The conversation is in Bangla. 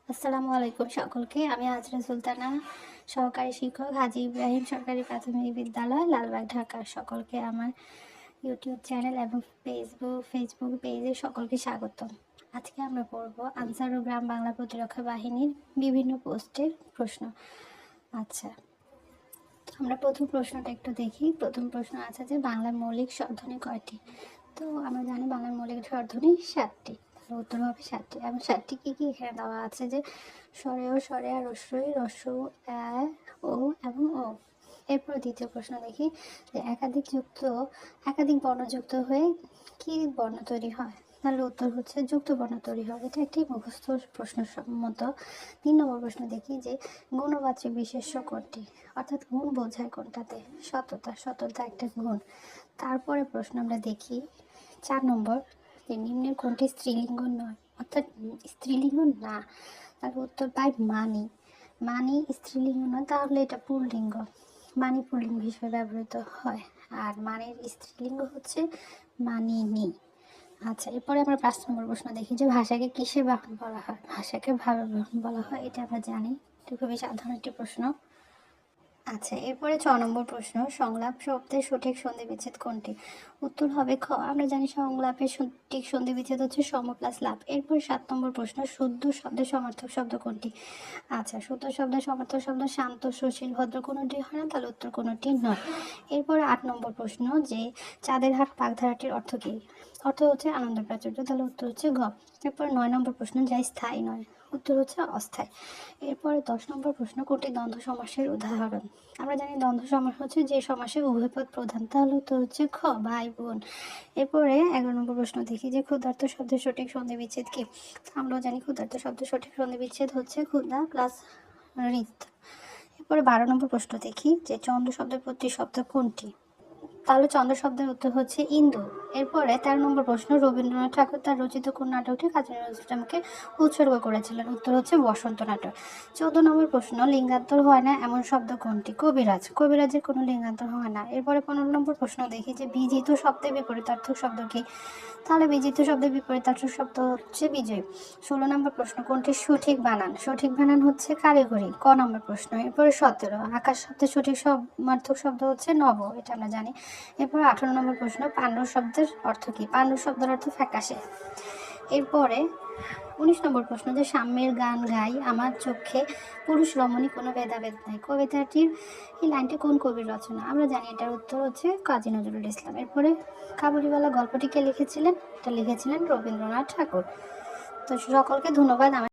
আসসালামু আলাইকুম সকলকে। আমি আজরা সুলতানা, সহকারী শিক্ষক, হাজী ইব্রাহিম সরকারি প্রাথমিক বিদ্যালয়, লালবাগ, ঢাকা। সকলকে আমার ইউটিউব চ্যানেল এবং ফেসবুক পেজে সকলকে স্বাগতম। আজকে আমরা পড়ব আনসার ও গ্রাম বাংলা প্রতিরক্ষা বাহিনীর বিভিন্ন পোস্টের প্রশ্ন। আচ্ছা, আমরা প্রথম প্রশ্নটা একটু দেখি। প্রথম প্রশ্ন আছে যে বাংলার মৌলিক স্বরধ্বনি কয়টি? তো আমরা জানি বাংলার মৌলিক স্বরধ্বনি 7টি। উত্তর হবে 7টি। এবং 7টি কী কী এখানে দেওয়া আছে যে স্বরে ও স্বরে আর রস্বই, রস্ব, অ্যা, ও এবং ও। এরপর দ্বিতীয় প্রশ্ন দেখি যে একাধিক বর্ণযুক্ত হয়ে কি বর্ণ তৈরি হয়? তাহলে উত্তর হচ্ছে যুক্ত বর্ণ তৈরি হয়। এটা একটি মুখস্থ প্রশ্ন মতো। 3 নম্বর প্রশ্ন দেখি যে গুণবাচক বিশেষ্য কোনটি? অর্থাৎ গুণ বোঝায় কোনটাতে? সততা একটা গুণ। তারপরে প্রশ্ন আমরা দেখি 4 নম্বর যে নিম্নের কোনটি স্ত্রীলিঙ্গ নয়, অর্থাৎ স্ত্রীলিঙ্গ না। তার উত্তর পাই মানি স্ত্রীলিঙ্গ নয়, তাহলে এটা পুল্লিঙ্গ। মানি পুল্লিঙ্গ হিসেবে ব্যবহৃত হয়, আর মানির স্ত্রীলিঙ্গ হচ্ছে মানিনী। আচ্ছা, এরপরে আমরা 5 নম্বর প্রশ্ন দেখি যে ভাষাকে কিসের বাহন বলা হয়? ভাষাকে ভাবের বাহন বলা হয়, এটা আমরা জানি। এটা খুবই সাধারণ একটি প্রশ্ন। আচ্ছা, এরপরে 6 নম্বর প্রশ্ন, সংলাপ শব্দের সঠিক সন্ধি বিচ্ছেদ কোনটি? উত্তর হবে খ। আমরা জানি সংলাপের সঠিক সন্ধি বিচ্ছেদ হচ্ছে সম প্লাস লাভ। এরপর 7 নম্বর প্রশ্ন, শুদ্ধ শব্দের সমার্থক শব্দ কোনটি? আচ্ছা, শুদ্ধ শব্দের সমার্থক শব্দ শান্ত, সুশীল, ভদ্র কোনোটি হয় না, তাহলে উত্তর কোনোটি নয়। এরপর 8 নম্বর প্রশ্ন যে চাঁদের হাট বাগধারাটির অর্থ কী? অর্থ হচ্ছে আনন্দ প্রাচুর্য, তাহলে উত্তর হচ্ছে ঘ। এরপর 9 নম্বর প্রশ্ন, যা স্থায়ী নয়, উত্তর হচ্ছে অস্থায়ী। এরপরে 10 নম্বর প্রশ্ন, কোনটি দ্বন্দ্ব সমাসের উদাহরণ? আমরা জানি দ্বন্দ্ব সমাস হচ্ছে যে সমাসে উভয় পদ প্রধান, তাহলে উত্তর হচ্ছে খ, ভাই বোন। এরপরে 11 নম্বর প্রশ্ন দেখি যে ক্ষুধার্ত শব্দের সঠিক সন্ধি বিচ্ছেদ কি? আমরাও জানি ক্ষুধার্ত শব্দের সঠিক সন্ধি বিচ্ছেদ হচ্ছে ক্ষুধা প্লাস রিত। এরপরে 12 নম্বর প্রশ্ন দেখি যে চন্দ্র শব্দের প্রতিশব্দ কোনটি? তাহলে চন্দ্র শব্দের উত্তর হচ্ছে ইন্দু। এরপরে 13 নম্বর প্রশ্ন, রবীন্দ্রনাথ ঠাকুর তার রচিত কোন নাটকটি কাজী নজরুল ইসলামকে উৎসর্গ করেছিলেন? উত্তর হচ্ছে বসন্ত নাটক। 14 নম্বর প্রশ্ন, লিঙ্গান্তর হয় না এমন শব্দ কোনটি? কবিরাজের কোনো লিঙ্গান্তর হয় না। এরপরে 15 নম্বর প্রশ্ন দেখি যে বিজিত শব্দের বিপরীতার্থক শব্দ কি? তাহলে বিজিত শব্দের বিপরীতার্থক শব্দ হচ্ছে বিজয়। 16 নম্বর প্রশ্ন, কোনটি সঠিক বানান? সঠিক বানান হচ্ছে কারিগরি, ক নম্বর প্রশ্ন। এরপরে 17, আকাশ শব্দের সঠিক সমার্থক শব্দ হচ্ছে নব, এটা আমরা জানি। এরপর 18 নম্বর প্রশ্ন, পাণ্ডব শব্দের অর্থ কী? পাণ্ডব শব্দের অর্থ ফ্যাকাশে। এরপরে 19 নম্বর প্রশ্ন যে সাম্যের গান গাই আমার চোখে পুরুষ রমণী কোনো ভেদাভেদ নাই, কবিতাটির এই লাইনটি কোন কবির রচনা? আমরা জানি এটার উত্তর হচ্ছে কাজী নজরুল ইসলাম। এরপরে কাবুলিওয়ালা গল্পটি কে লিখেছিলেন? এটা লিখেছিলেন রবীন্দ্রনাথ ঠাকুর। তো সকলকে ধন্যবাদ।